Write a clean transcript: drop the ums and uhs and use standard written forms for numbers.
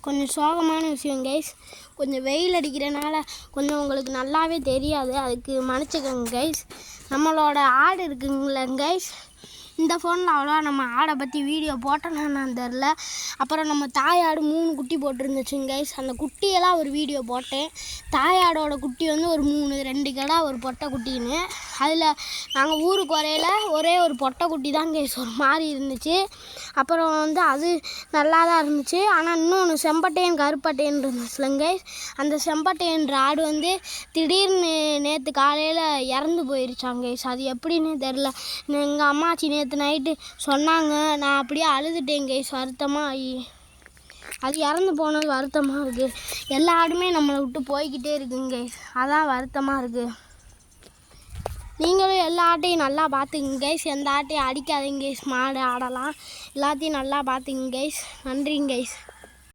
கொஞ்சம் சோகமான விஷயம் கைஸ். கொஞ்சம் வெயில் அடிக்கிறனால கொஞ்சம் உங்களுக்கு நல்லாவே தெரியாது, அதுக்கு மன்னிச்சுக்கோங்க கைஸ். நம்மளோட ஆடு இருக்குங்கள கைஸ், இந்த ஃபோனில் அவ்வளோவா நம்ம ஆடை பற்றி வீடியோ போட்டேன்னு தெரில. அப்புறம் நம்ம தாயாடு 3 குட்டி போட்டிருந்துச்சுங்க கைஸ். அந்த குட்டியெல்லாம் ஒரு வீடியோ போட்டேன். தாயாடோட குட்டி வந்து ஒரு 2 கடா ஒரு பொட்டை குட்டின்னு. அதில் நாங்கள் ஊருக்கு வரையில் ஒரே ஒரு பொட்டை குட்டி தான் கைஸ் ஒரு மாதிரி இருந்துச்சு. அப்புறம் வந்து அது நல்லா தான் இருந்துச்சு. ஆனால் இன்னொன்று செம்பட்டையன் கருப்பட்டையன் இருந்துச்சுலங்க கைஸ். அந்த செம்பட்டையன்ற ஆடு வந்து திடீர்னு நேற்று காலையில் இறந்து போயிருச்சாங்க கைஸ். அது எப்படின்னு தெரில. எங்கள் அம்மாச்சி நேற்று நைட்டு சொன்னாங்க. நான் அப்படியே அழுதுட்டேன் கைஸ், வருத்தமாக. அது இறந்து போனது வருத்தமாக இருக்குது. எல்லா ஆடுமே நம்மளை விட்டு போய்கிட்டே இருக்குங்க கைஸ், அதான் வருத்தமாக இருக்குது. நீங்களும் எல்லா ஆட்டையும் நல்லா பார்த்துக்குங்க கைஸ். எந்த ஆட்டையும் அடிக்காதீங்க கைஸ். மாடு ஆடலாம் எல்லாத்தையும் நல்லா பார்த்துக்குங்க கைஸ். நன்றிங்க கைஸ்.